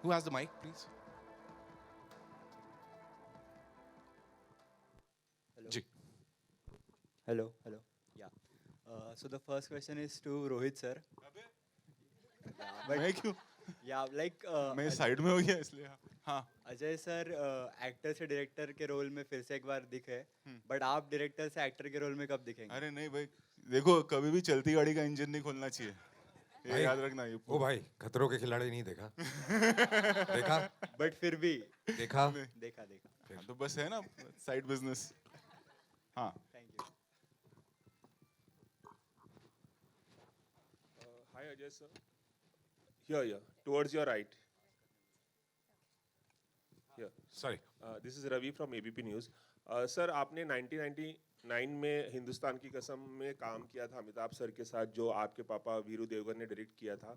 Who has the mic, please? Hello. Ji. Hello. Hello. Yeah. So the first question is to Rohit sir. मैं क्यों? Yeah, like मैं side में हो गया इसलिए हाँ. अजय सर एक्टर से डायरेक्टर के रोल में फिर से एक बार दिखे, बट आप डायरेक्टर से एक्टर के रोल में कब दिखेंगे? अरे नहीं भाई, देखो कभी भी चलती गाड़ी का इंजन नहीं खोलना चाहिए, ये भाई, याद रखना. ये ओ भाई, खतरों के खिलाड़ी नहीं देखा? देखा? बट फिर भी देखा? देखा देखा. हाँ, तो बस है ना साइड बिजनेस. हाँ. Thank you. Hi Ajay sir. Here, towards your right. Here. Sorry. This is Ravi from ABP News. Sir, आपने 1999 में हिंदुस्तान की कसम में काम किया था अमिताभ सर के साथ, जो आपके पापा वीरू देवगन ने डायरेक्ट किया था.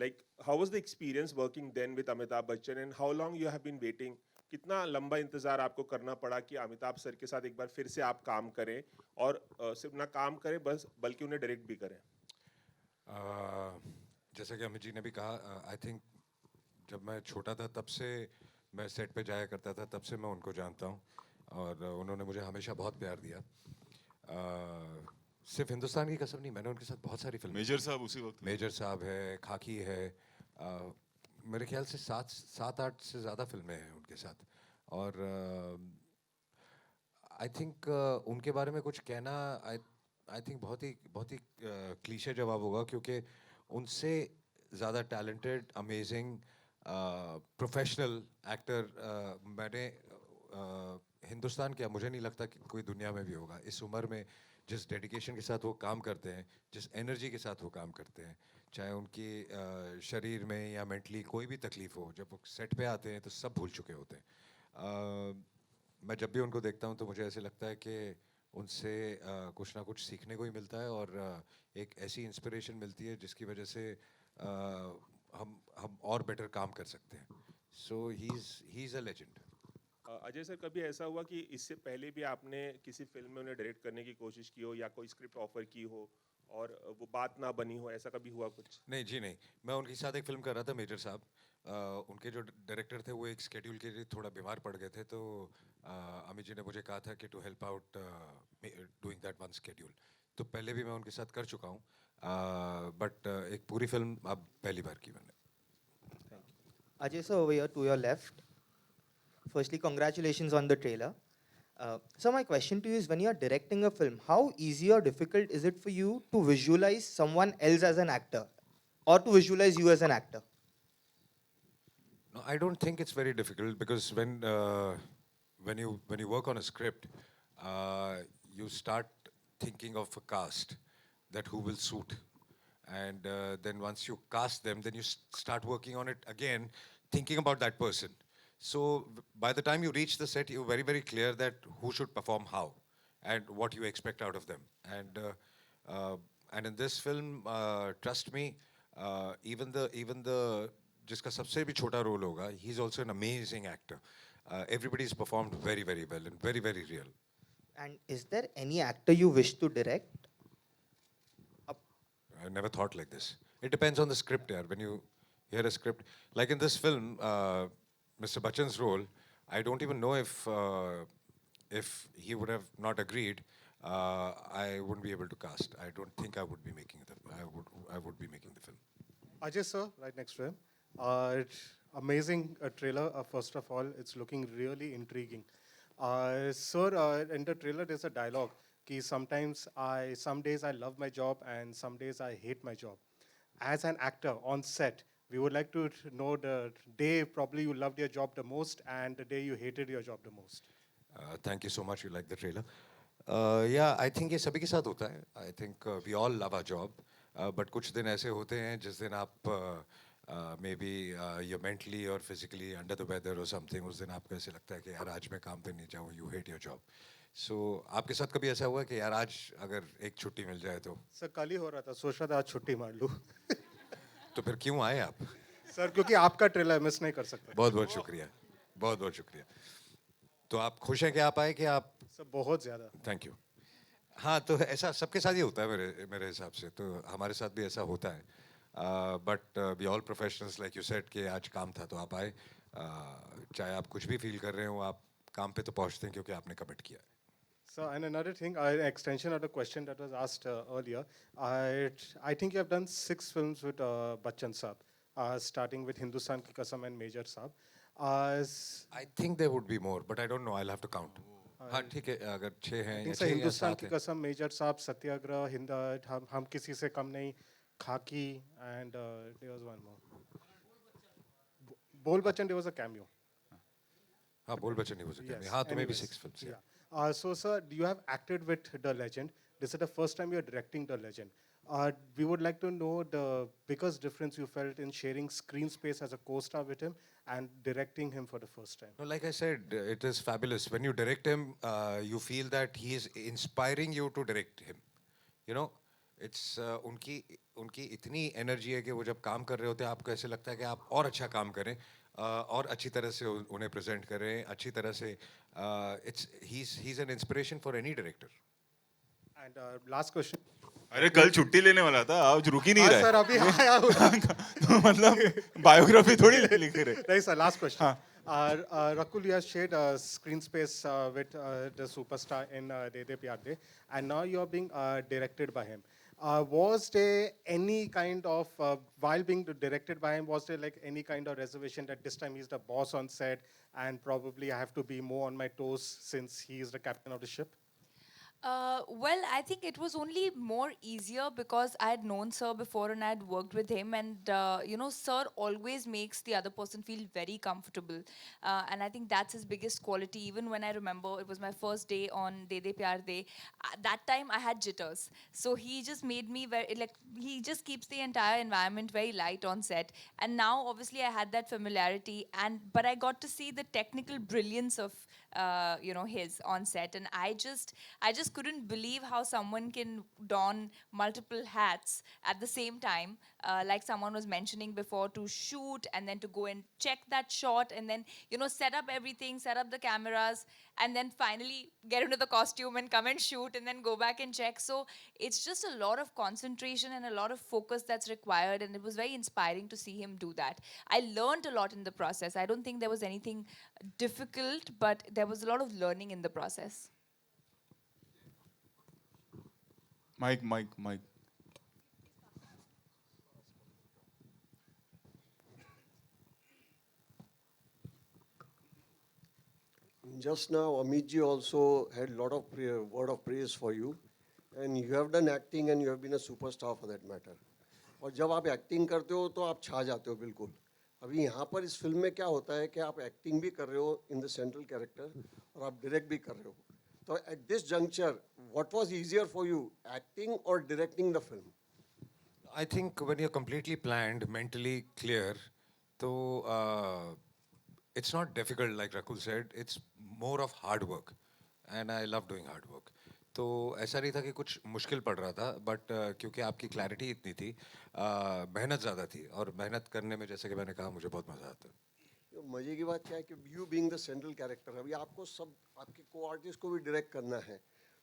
Like, how was the experience working then with Amitabh Bachchan and how long you have been waiting? कितना लंबा इंतजार आपको करना पड़ा कि अमिताभ सर के साथ एक बार फिर से आप काम करें और सिर्फ ना काम करें बस बल्कि उन्हें डायरेक्ट भी करें? जैसा कि अमित जी ने भी कहा, आई थिंक जब मैं छोटा था तब से मैं सेट पे जाया करता था, तब से मैं उनको जानता हूँ और उन्होंने मुझे हमेशा बहुत प्यार दिया. सिर्फ हिंदुस्तान की कसम नहीं, मैंने उनके साथ बहुत सारी फिल्में. मेजर साहब उसी वक्त. मेजर साहब है, खाकी है, मेरे ख्याल से सात आठ से ज़्यादा फिल्में हैं उनके साथ. और आई थिंक उनके बारे में कुछ कहना आई थिंक बहुत ही क्लीशे जवाब होगा, क्योंकि उनसे ज़्यादा टैलेंटेड, अमेजिंग, प्रोफेशनल एक्टर मैंने हिंदुस्तान क्या, मुझे नहीं लगता कि कोई दुनिया में भी होगा. इस उम्र में जिस डेडिकेशन के साथ वो काम करते हैं, जिस एनर्जी के साथ वो काम करते हैं, चाहे उनकी शरीर में या मेंटली कोई भी तकलीफ हो, जब वो सेट पे आते हैं तो सब भूल चुके होते हैं. मैं जब भी उनको देखता हूँ तो मुझे ऐसे लगता है कि उनसे कुछ ना कुछ सीखने को ही मिलता है और एक ऐसी इंस्पिरेशन मिलती है जिसकी वजह से हम और बेटर काम कर सकते हैं. So he is a legend. Ajay sir, कभी ऐसा हुआ कि इससे पहले भी आपने किसी फिल्म में उन्हें डायरेक्ट करने की कोशिश की हो या कोई स्क्रिप्ट ऑफर की हो और वो बात ना बनी हो, ऐसा कभी हुआ कुछ? नहीं जी, नहीं. मैं उनके साथ एक फिल्म कर रहा था, मेजर साहब. उनके जो डायरेक्टर थे वो एक स्केड्यूल के लिए थोड़ा बीमार पड़ गए थे, तो अमित जी ने मुझे कहा था कि to help out doing that one schedule. तो पहले भी मैं उनके साथ कर चुका हूँ, बट एक पूरी फिल्म अब पहली बार की मैंने. Ajay sir, over here to your left. Firstly, congratulations on the trailer. So my question to you is, when you are directing a film, how easy or difficult is it for you to visualize someone else as an actor, or to visualize you as an actor? No, I don't think it's very difficult, because when you work on a script, you start thinking of a cast that who will suit, and then once you cast them, then you start working on it again, thinking about that person. So by the time you reach the set, you're very, very clear that who should perform how and what you expect out of them. And in this film, trust me, even the जिसका सबसे भी छोटा role होगा, he is also an amazing actor. Everybody's performed very, very well and very, very real. And is there any actor you wish to direct? I never thought like this. It depends on the script, yaar. When you hear a script, like in this film, Mr. Bachchan's role, I don't even know if he would have not agreed, I wouldn't be able to cast. I don't think I would be making I would be making the film. Ajay sir, right next to him. It's amazing trailer. First of all, it's looking really intriguing. Sir, in the trailer, there's a dialogue. Ki some days I love my job and some days I hate my job. As an actor on set, we would like to know the day probably you loved your job the most and the day you hated your job the most. Thank you so much. You like the trailer? Yeah, I think ये सभी के साथ होता है. I think we all love our job, but कुछ दिन ऐसे होते हैं जिस दिन आप maybe you're mentally or physically under the weather or something. उस दिन आपको ऐसे लगता है कि यार आज मैं काम पे नहीं जाऊँ. You hate your job. So आपके साथ कभी ऐसा हुआ कि यार आज अगर एक छुट्टी मिल जाए तो? सर कल ही हो रहा था, सोच रहा था आज छुट्टी मार लूँ. तो फिर क्यों आए आप? सर क्योंकि आपका ट्रेलर मिस नहीं कर सकते. बहुत बहुत शुक्रिया, बहुत बहुत शुक्रिया. तो आप खुश हैं कि आप आए कि आप? सर बहुत ज़्यादा. Thank you. हाँ, तो ऐसा सबके साथ ही होता है मेरे हिसाब से. तो हमारे साथ भी ऐसा होता है. But we all professionals like you said कि आज काम था तो आप आए. चाहे आप कुछ भी फील कर रहे हो, आप काम पे तो पहुंचते हैं क्योंकि आपने कमिट किया है. So, and another thing, an extension of the question that was asked earlier, I think you have done 6 films with Bachchan Saab, starting with Hindustan Ki Kasam and Major Saab. I think there would be more but I don't know, I will have to count. हाँ ठीक है, अगर 6 हैं I या think 6 या Hindustan 7 Ki हैं. Kasam, Major Saab, Satyagrah, हम किसी से कम नहीं, Khaki, and there was one more. Bol Bachchan, there was a cameo. हाँ, बोल बच्चन नहीं हो सकते. Yes. हाँ, तो may be anyways, 6 films. Yeah. So, sir, you have acted with the legend. This is the first time you're directing the legend. We would like to know the biggest difference you felt in sharing screen space as a co-star with him and directing him for the first time. No, like I said, it is fabulous. When you direct him, you feel that he is inspiring you to direct him. You know, it's उनकी इतनी energy है कि वो जब काम कर रहे होते हैं आपको ऐसे लगता है कि आप और अच्छा काम करें, और अच्छी तरह से उन्हें प्रेजेंट करें, अच्छी तरह से. he's an inspiration for any director. And last question. अरे कल छुट्टी लेने वाला था, आज रुक ही नहीं हाँ रहा सर, है. अभी आया हूँ. तो मतलब बायोग्राफी थोड़ी लिख रहे. नहीं sir, last question. Rakul, you have shared screen space with the superstar in De De Pyar De, and now you are being directed by him. Was there any kind of, while being directed by him, was there like any kind of reservation that this time he's the boss on set and probably I have to be more on my toes since he is the captain of the ship? Well, I think it was only more easier because I had known Sir before and I had worked with him, and Sir always makes the other person feel very comfortable, and I think that's his biggest quality. Even when I remember it was my first day on De De Pyar De, that time I had jitters, so he just made me very like he just keeps the entire environment very light on set. And now obviously I had that familiarity, but I got to see the technical brilliance of his on set, and I just couldn't believe how someone can don multiple hats at the same time, like someone was mentioning before, to shoot and then to go and check that shot and then set up everything, set up the cameras, and then finally get into the costume and come and shoot and then go back and check. So it's just a lot of concentration and a lot of focus that's required, and it was very inspiring to see him do that. I learned a lot in the process. I don't think there was anything difficult, but there was a lot of learning in the process. Mike. Just now, Amit ji also had a lot of word of praise for you, and you have done acting and you have been a superstar for that matter. और जब आप acting करते हो तो आप छा जाते हो बिल्कुल. अभी यहाँ पर इस फिल्म में क्या होता है कि आप एक्टिंग भी कर रहे हो इन द सेंट्रल कैरेक्टर और आप डायरेक्ट भी कर रहे हो. तो at this juncture what was easier for you, acting और directing the film? I think when you're completely planned, mentally clear, so it's not difficult like Rakul said. It's more of hard work, and I love doing hard work. तो ऐसा नहीं था कि कुछ मुश्किल पड़ रहा था, बट क्योंकि आपकी क्लैरिटी इतनी थी, मेहनत ज़्यादा थी, और मेहनत करने में जैसे कि मैंने कहा मुझे बहुत मज़ा आता है. तो मजे की बात क्या है कि you being the central character, अभी आपको सब आपके को आर्टिस्ट को भी डायरेक्ट करना है,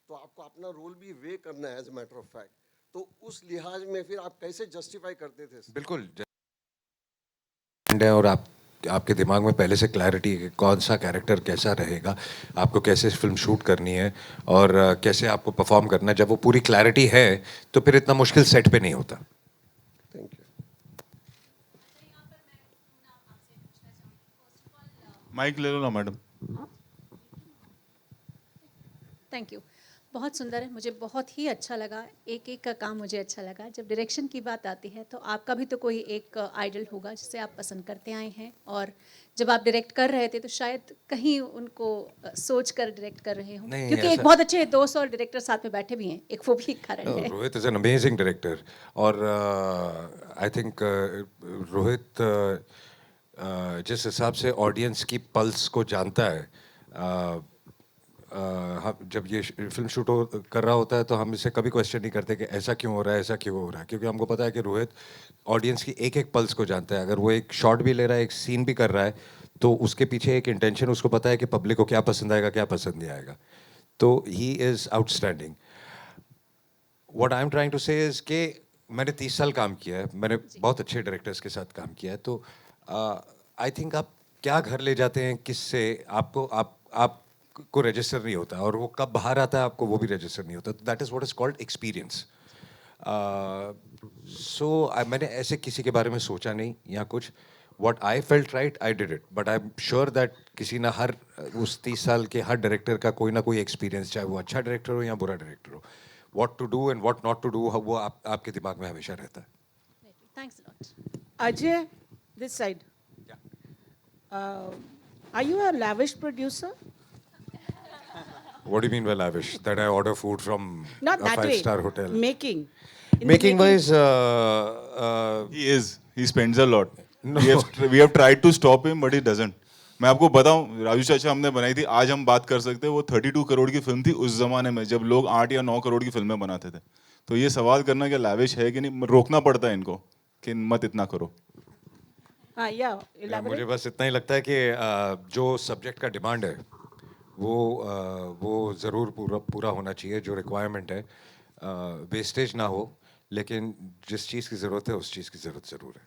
तो आपको अपना रोल भी वे करना है as a matter of fact. तो उस लिहाज में फिर आप कैसे जस्टिफाई करते थे? बिल्कुल. और आपके दिमाग में पहले से क्लैरिटी है कि कौन सा कैरेक्टर कैसा रहेगा, आपको कैसे फिल्म शूट करनी है, और कैसे आपको परफॉर्म करना है. जब वो पूरी क्लैरिटी है तो फिर इतना मुश्किल सेट पे नहीं होता. Thank you. माइक ले लो ना मैडम. Thank you. बहुत सुंदर है, मुझे बहुत ही अच्छा लगा. एक एक का काम मुझे अच्छा लगा. जब डायरेक्शन की बात आती है तो आपका भी तो कोई एक आइडल होगा जिसे आप पसंद करते आए हैं, और जब आप डायरेक्ट कर रहे थे तो शायद कहीं उनको सोच कर डायरेक्ट कर रहे हो, क्योंकि एक बहुत अच्छे दोस्त और डायरेक्टर साथ में बैठे भी हैं, एक वो भी एक कारण है. Rohit is an amazing director, और आई थिंक रोहित जिस हिसाब से ऑडियंस की पल्स को जानता है, जब ये फिल्म शूट कर रहा होता है तो हम इसे कभी क्वेश्चन नहीं करते कि ऐसा क्यों हो रहा है, ऐसा क्यों हो रहा है, क्योंकि हमको पता है कि रोहित ऑडियंस की एक एक पल्स को जानता है. अगर वो एक शॉट भी ले रहा है, एक सीन भी कर रहा है, तो उसके पीछे एक इंटेंशन उसको पता है कि पब्लिक को क्या पसंद आएगा, क्या पसंद नहीं आएगा. तो he is outstanding. What I am trying to say is कि मैंने 30 साल काम किया है, मैंने बहुत अच्छे डायरेक्टर्स के साथ काम किया है, तो आई थिंक आप क्या घर ले जाते हैं किससे, आपको रजिस्टर नहीं होता, और वो कब बाहर आता है आपको वो भी रजिस्टर नहीं होता, that is what is called experience. So मैंने ऐसे किसी के बारे में सोचा नहीं या कुछ. What I felt right, I did it. But I'm sure that किसी ना हर उस 30 साल के हर डायरेक्टर का कोई ना कोई एक्सपीरियंस, चाहे वो अच्छा डायरेक्टर हो या बुरा डायरेक्टर हो, what to do and what not to do, वो आपके दिमाग में हमेशा रहता है. Thanks a lot. Ajay, this side. Are you a lavish producer? What do you mean by lavish? That I order food from Not a that way. 5-star hotel? Making. In the Making wise, He is. He spends a lot. We have tried to stop him, but he doesn't. मैं आपको बताऊं, राजू चाचा हमने बनाई थी, आज हम बात कर सकते हैं, वो 32 करोड़ की फिल्म थी उस जमाने में जब लोग 8 या 9 करोड़ की फिल्में बनाते थे. तो ये सवाल करना कि लाविश है कि नहीं, रोकना पड़ता है इनको कि मत इतना करो. Yeah, मुझे elaborate. बस इतना ही लगता है कि जो सब्जेक्ट का डिमांड है वो ज़रूर पूरा होना चाहिए, जो रिक्वायरमेंट है, वेस्टेज ना हो, लेकिन जिस चीज़ की ज़रूरत है उस चीज़ की ज़रूरत ज़रूर है.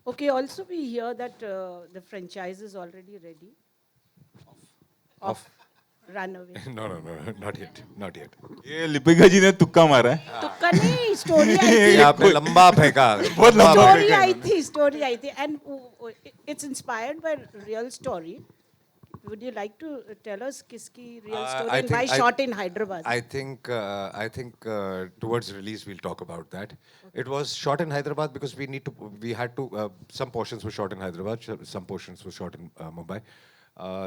Okay, also we hear that the franchise is already ready. Of Runaway. No, not yet. ये लिपिका जी ने तुक्का मारा है. तुक्का नहीं, story आई ये थी. आपने लंबा फेंका. बहुत लंबा Story आई थी, and it's inspired by real story. Would you like to tell us किसकी real story I and why think shot in Hyderabad? I think towards release we'll talk about that. It was shot in Hyderabad because we had to some portions were shot in Hyderabad, some portions were shot in Mumbai.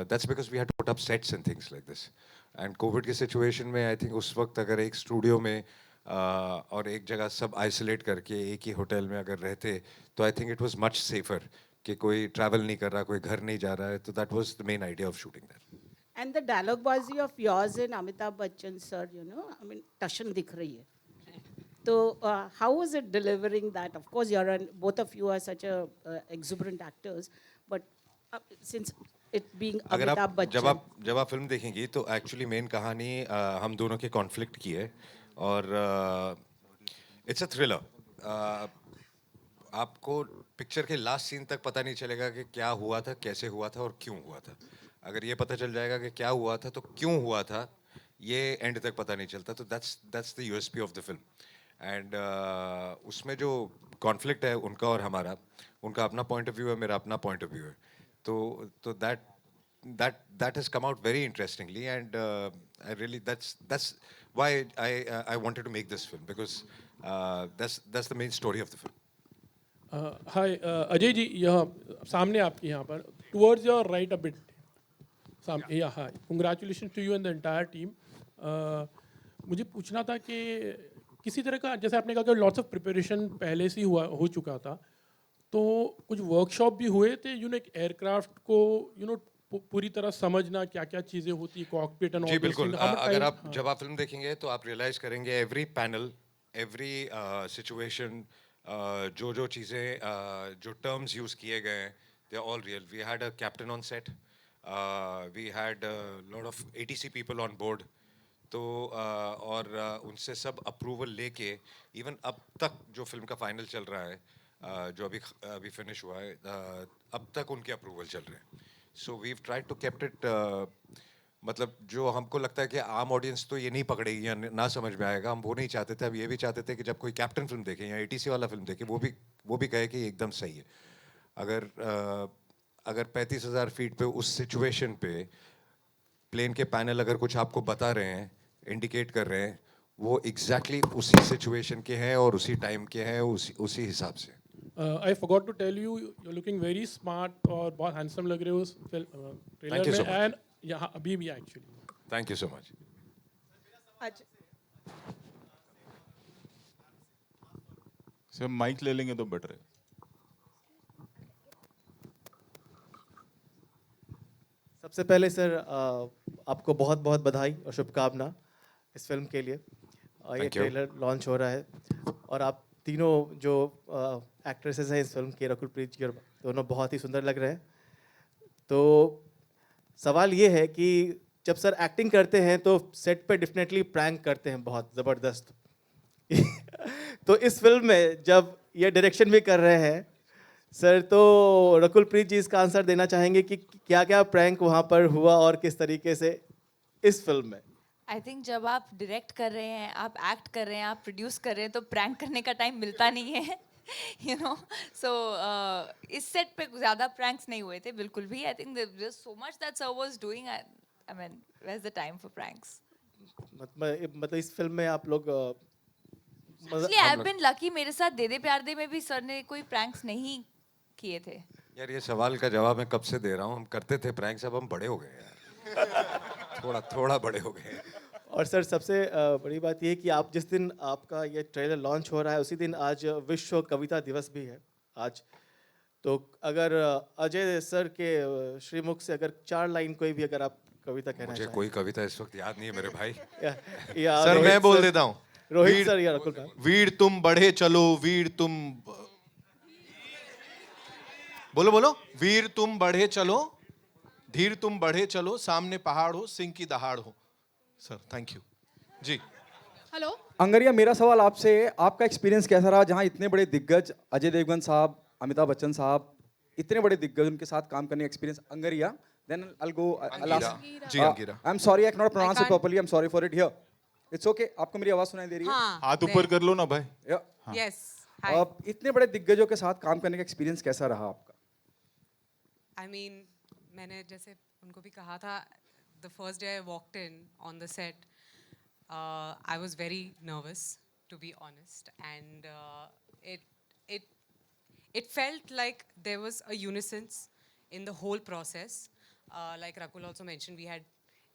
That's because we had to put up sets and things like this. And COVID के situation में I think उस वक्त अगर एक studio में और एक जगह सब आइसोलेट करके एक ही होटल में अगर रहते, तो I think it was much safer कि कोई ट्रैवल नहीं कर रहा, कोई घर नहीं जा रहा है, तो that was the main idea of shooting that. And the dialogue-bazi of yours and Amitabh Bachchan sir, you know, I mean, tashan dikh rahi hai. So, how was it delivering that? Of course, both of you are such a exuberant actors, but since it being अगर Amitabh आप Bachchan. जब आप film देखेंगी तो actually main कहानी हम दोनों के कॉन्फ्लिक्ट की है, और इट्स अ थ्रिलर. आपको पिक्चर के लास्ट सीन तक पता नहीं चलेगा कि क्या हुआ था, कैसे हुआ था और क्यों हुआ था. अगर ये पता चल जाएगा कि क्या हुआ था तो क्यों हुआ था, ये एंड तक पता नहीं चलता, तो that's the USP of the film. And उसमें जो कॉन्फ्लिक्ट है उनका और हमारा, उनका अपना पॉइंट ऑफ व्यू है, मेरा अपना पॉइंट ऑफ व्यू है, तो that has come out very interestingly, and I really that's why I wanted to make this film, because that's the main story of the film. हाय अजय जी, यहाँ सामने आपके यहाँ पर towards your right a bit सामने. या hi, congratulation to you and the entire team. मुझे पूछना था कि किसी तरह का, जैसे आपने कहा कि लॉट्स ऑफ प्रिपरेशन पहले से ही हो चुका था, तो कुछ वर्कशॉप भी हुए थे, यू नो, एक एयरक्राफ्ट को यू नो पूरी तरह समझना, क्या क्या चीज़ें होती है, कॉकपिट एंड ऑल. जी बिल्कुल. अगर आप जब आप फिल्म देखेंगे तो आप रियलाइज करेंगे एवरी पैनल, एवरी सिचुएशन, जो चीज़ें, जो टर्म्स यूज़ किए गए हैं, they are all real. We had a captain on set, we had lot of ATC people on board, तो और उनसे सब अप्रूवल लेके इवन अब तक जो फिल्म का फाइनल चल रहा है, जो अभी फिनिश हुआ है, अब तक उनके अप्रूवल चल रहे हैं. So we tried to kept it, मतलब जो हमको लगता है कि आम ऑडियंस तो ये नहीं पकड़ेगी या ना समझ में आएगा, हम वो नहीं चाहते थे. अब ये भी चाहते थे कि जब कोई कैप्टन फिल्म देखे या ATC वाला फिल्म देखे, वो भी कहे कि एकदम सही है. अगर 35,000 फीट पे उस सिचुएशन पे प्लेन के पैनल अगर कुछ आपको बता रहे हैं, इंडिकेट कर रहे हैं, वो एग्जैक्टली उसी सिचुएशन के हैं और उसी टाइम के हैं, उसी हिसाब से. I forgot to tell you, you are looking very smart और बहुत हैंडसम लग रहे हो उस ट्रेलर में, एंड यहाँ अभी भी actually. Thank you so much. Sir mike ले लेंगे तो बेटर है. सबसे पहले सर आपको बहुत बहुत बधाई और शुभकामना इस फिल्म के लिए. ये ट्रेलर लॉन्च हो रहा है और आप तीनों जो एक्ट्रेसेस हैं इस फिल्म के, रकुलप्रीत जी और दोनों बहुत ही सुंदर लग रहे हैं. तो सवाल ये है कि जब सर एक्टिंग करते हैं तो सेट पे डेफिनेटली प्रैंक करते हैं बहुत ज़बरदस्त. तो इस फिल्म में जब ये डायरेक्शन भी कर रहे हैं सर, तो रकुल प्रीत जी इसका आंसर देना चाहेंगे कि क्या क्या प्रैंक वहाँ पर हुआ और किस तरीके से इस फिल्म में? आई थिंक जब आप डायरेक्ट कर रहे हैं, आप एक्ट कर रहे हैं, आप प्रोड्यूस कर रहे हैं, तो प्रैंक करने का टाइम मिलता नहीं है यू नो. सो इस सेट पे ज़्यादा प्रैंक्स नहीं हुए थे बिल्कुल भी. I think there so much that sir was doing. I mean where is the time for pranks? मतलब इस फिल्म में आप लोग actually I have been lucky. मेरे साथ दे दे प्यार दे में भी सर ने कोई प्रैंक्स नहीं किए थे. यार ये सवाल का जवाब मैं कब से दे रहा हूँ. हम करते थे प्रैंक्स, अब हम बड़े हो गए यार. थोड़ा बड़े हो गए. और सर सबसे बड़ी बात ये है कि आप जिस दिन आपका ये ट्रेलर लॉन्च हो रहा है उसी दिन आज विश्व कविता दिवस भी है आज. तो अगर अजय सर के श्रीमुख से अगर 4 लाइन कोई भी अगर आप कविता कहना मुझे चाहें. कोई कविता इस वक्त याद नहीं है मेरे भाई. या सर रोहित मैं बोल सर- देता हूँ. रोहित सर या रकुल मैम. वीर तुम बढ़े चलो, वीर तुम बोलो वीर तुम बढ़े चलो, धीर तुम बढ़े चलो, सामने पहाड़ हो, सिंह की दहाड़ हो. सर थैंक यू जी. हेलो. अंगरिया, मेरा सवाल आपसे है, आपका एक्सपीरियंस कैसा रहा जहां इतने बड़े दिग्गज अजय देवगन साहब, अमिताभ बच्चन साहब, इतने बड़े दिग्गज उनके साथ काम करने का experience? Angaria, then I'll go. जी Angira. I'm sorry I cannot pronounce it can't- properly. I'm sorry for it here. It's okay. आपको मेरी आवाज सुनाई दे रही है? हाँ. हाथ ऊपर कर लो ना भाई. Yeah. Yes. Hi. इतने बड़े दिग्गजों के साथ काम करने का एक्सपीरियंस कैसा रहा आपका? I mean, मैंने जैसे उनको भी कहा था, the first day I walked in on the set, I was very nervous, to be honest, and it felt like there was a unison in the whole process. Like Rakul also mentioned, we had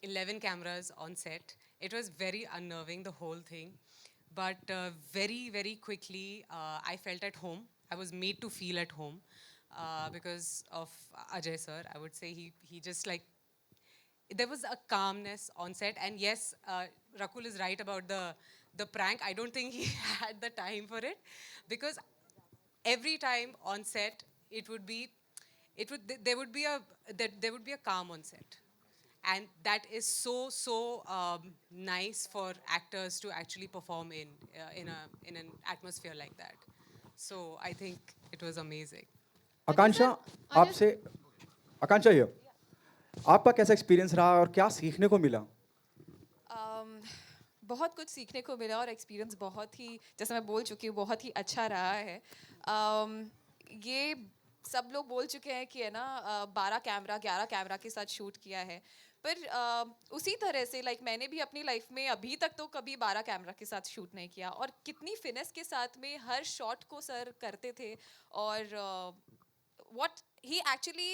11 cameras on set. It was very unnerving, the whole thing, but very, very quickly I felt at home. I was made to feel at home. Because of Ajay sir, I would say he just like, there was a calmness on set. And yes, Rakul is right about the prank. I don't think he had the time for it, because every time on set there would be a calm on set, and that is so nice for actors to actually perform in an atmosphere like that. So I think it was amazing. आकांक्षा, आपसे आकांक्षा ये आपका कैसा experience रहा और क्या सीखने को मिला? बहुत कुछ सीखने को मिला और एक्सपीरियंस बहुत ही, जैसे मैं बोल चुकी हूँ, बहुत ही अच्छा रहा है. ये सब लोग बोल चुके हैं कि है ना 12 कैमरा 11 कैमरा के साथ शूट किया है, पर उसी तरह से लाइक मैंने भी अपनी लाइफ में अभी तक तो कभी 12 कैमरा के साथ शूट नहीं किया, और कितनी फिनेस के साथ में हर शॉट को सर करते थे, और what he actually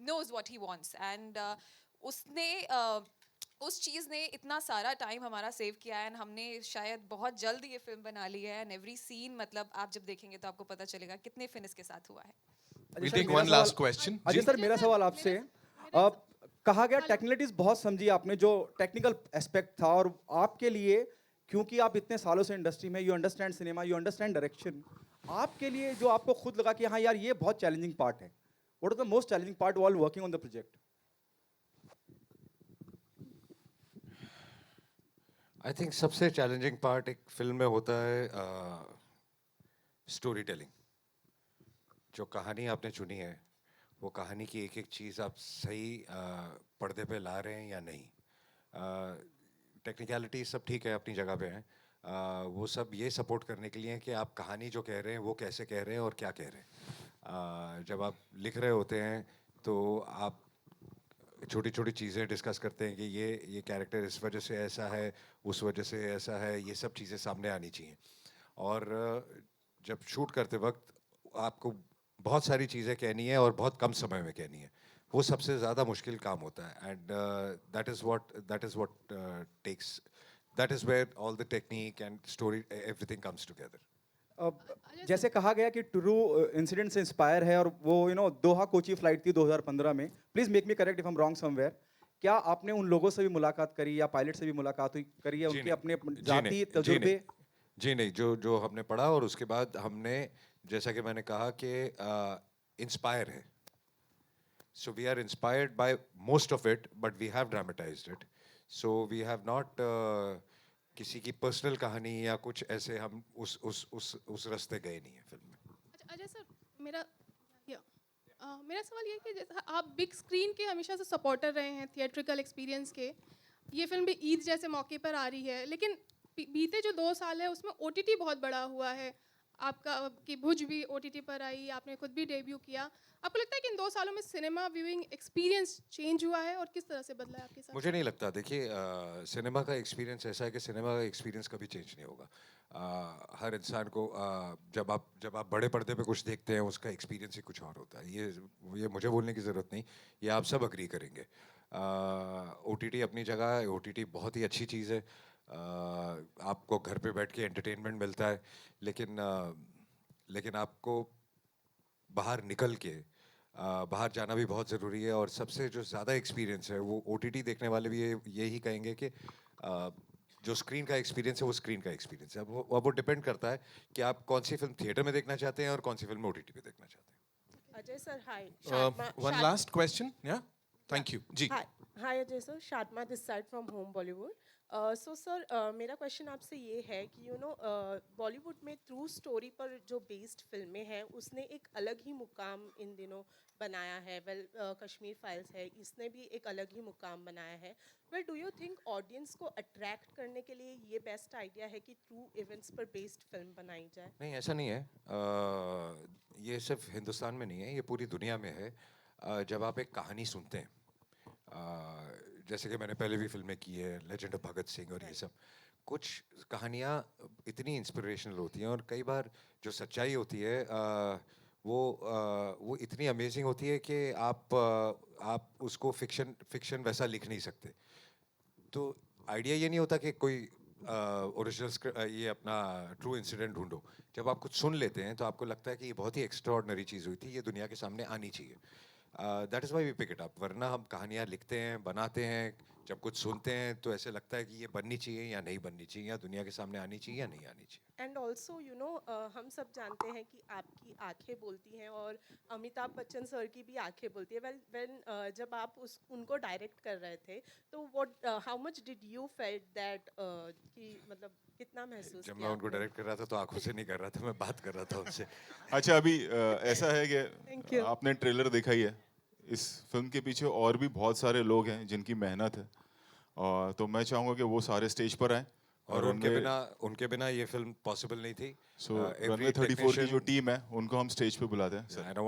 knows what he wants, and उसने उस चीज़ ने इतना सारा टाइम हमारा सेव किया है, एंड हमने शायद बहुत जल्द ये फिल्म बना ली है, एंड एवरी सीन मतलब आप जब देखेंगे तो आपको पता चलेगा कितने फिनिश के साथ हुआ है. We'll take one last question. Ajay sir, मेरा सवाल आपसे कहा गया टेक्निकलिटीज बहुत समझी आपने, जो टेक्निकल एस्पेक्ट था, और आपके लिए क्योंकि आप इतने सालों से इंडस्ट्री में, you understand cinema, you understand direction, आपके लिए जो आपको खुद लगा कि हाँ यार ये बहुत चैलेंजिंग पार्ट है, what is the most challenging part while working on the project? I think सबसे चैलेंजिंग पार्ट एक फिल्म में होता है स्टोरी टेलिंग. जो कहानी आपने चुनी है, वो कहानी की एक एक चीज़ आप सही पर्दे पे ला रहे हैं या नहीं. टेक्निकलिटी सब ठीक है, अपनी जगह पे हैं. वो सब ये सपोर्ट करने के लिए हैं कि आप कहानी जो कह रहे हैं वो कैसे कह रहे हैं और क्या कह रहे हैं. जब आप लिख रहे होते हैं तो आप छोटी छोटी चीज़ें डिस्कस करते हैं कि ये कैरेक्टर इस वजह से ऐसा है, उस वजह से ऐसा है, ये सब चीज़ें सामने आनी चाहिए. और जब शूट करते वक्त आपको बहुत सारी चीज़ें कहनी है और बहुत कम समय में कहनी है, वो सबसे ज़्यादा मुश्किल काम होता है. And that is what takes, that is where all the technique and story everything comes together. जैसे कहा गया कि ट्रू इंसिडेंट से इंस्पायर है, और वो दोहा कोची फ्लाइट थी 2015 में. Please make me correct if I am wrong somewhere. क्या आपने उन लोगों से भी मुलाकात करी या पायलट से भी मुलाकात करी है, उनके अपने जाती तजुर्बे? जी नहीं, जो हमने पढ़ा, और उसके बाद हमने, जैसा कि मैंने कहा कि इंस्पायर है. So we are inspired by most of it, but we have dramatised it. So we have not किसी की पर्सनल कहानी या कुछ ऐसे हम उस रास्ते गए नहीं है फिल्म में। अच्छा अजय सर, मेरा मेरा सवाल ये है कि जैसे आप बिग स्क्रीन के हमेशा से सपोर्टर रहे हैं, थिएट्रिकल एक्सपीरियंस के, ये फिल्म भी ईद जैसे मौके पर आ रही है, लेकिन बीते जो 2 साल है उसमें OTT बहुत बड़ा हुआ है। आपका की भुज भी OTT पर आई, आपने खुद भी डेब्यू किया। आपको लगता है कि इन 2 सालों में सिनेमा व्यूइंग एक्सपीरियंस चेंज हुआ है और किस तरह से बदला है आपके साथ? मुझे नहीं लगता। देखिए सिनेमा का एक्सपीरियंस ऐसा है कि सिनेमा का एक्सपीरियंस कभी चेंज नहीं होगा। हर इंसान को जब आप बड़े पर्दे पे कुछ देखते हैं उसका एक्सपीरियंस ही कुछ और होता है। ये मुझे बोलने की ज़रूरत नहीं, ये आप सब अग्री करेंगे। OTT अपनी जगह है, OTT बहुत ही अच्छी चीज़ है। आपको घर पे बैठ के एंटरटेनमेंट मिलता है, लेकिन आपको बाहर निकल के बाहर जाना भी बहुत ज़रूरी है। और सबसे जो ज़्यादा एक्सपीरियंस है वो OTT देखने वाले भी यही कहेंगे कि जो स्क्रीन का एक्सपीरियंस है वो स्क्रीन का एक्सपीरियंस है। अब वो डिपेंड करता है कि आप कौन सी फिल्म थिएटर में देखना चाहते हैं और कौन सी फिल्म OTT पे देखना चाहते हैं। Ajay sir, hi. One last question, yeah? Thank you. जी. Hi Ajay sir, Shatma this side from Home Bollywood. So sir, मेरा क्वेश्चन आपसे ये है कि बॉलीवुड में ट्रू स्टोरी पर जो बेस्ड फिल्में हैं उसने एक अलग ही मुकाम इन दिनों बनाया है। कश्मीर फाइल्स है, इसने भी एक अलग ही मुकाम बनाया है। डू यू थिंक ऑडियंस को अट्रैक्ट करने के लिए ये बेस्ट आइडिया है कि ट्रू इवेंट्स पर बेस्ड फिल्म बनाई जाए? नहीं, ऐसा नहीं है। ये सिर्फ हिंदुस्तान में नहीं है, ये पूरी दुनिया में है। जब आप एक कहानी सुनते हैं, जैसे कि मैंने पहले भी फिल्में की है, लेजेंड ऑफ भगत सिंह और ये सब, कुछ कहानियाँ इतनी इंस्पिरेशनल होती हैं और कई बार जो सच्चाई होती है वो इतनी अमेजिंग होती है कि आप उसको फिक्शन वैसा लिख नहीं सकते। तो आइडिया ये नहीं होता कि कोई ओरिजिनल ये अपना ट्रू इंसिडेंट ढूंढो। जब आप कुछ सुन लेते हैं तो आपको लगता है कि ये बहुत ही एक्स्ट्राऑर्डिनरी चीज़ हुई थी, ये दुनिया के सामने आनी चाहिए। That is why we pick it up. वरना हम कहानियाँ लिखते हैं, बनाते हैं, जब कुछ सुनते हैं तो ऐसे लगता है कि ये बननी चाहिए या नहीं बननी चाहिए, या दुनिया के सामने आनी चाहिए या नहीं आनी चाहिए। एंड ऑल्सो हम सब जानते हैं कि आपकी आंखें बोलती हैं और अमिताभ बच्चन सर की भी आंखें बोलती है। जब आप उनको डायरेक्ट कर रहे थे तो how much did you felt that कि मतलब कितना महसूस जब किया मैं उनको आपने? डायरेक्ट कर रहा था तो आंखों से नहीं कर रहा था, मैं बात कर रहा था उनसे। अच्छा अभी ऐसा है Thank कि you. आपने ट्रेलर देखा ही है, इस फिल्म के पीछे और भी बहुत सारे लोग हैं जिनकी मेहनत है, और तो मैं चाहूँगा कि वो सारे स्टेज पर आएँ और उनके बिना ये फिल्म पॉसिबल नहीं थी। सो रनवे 34 की जो टीम है उनको हम स्टेज पे बुलाते हैं सर।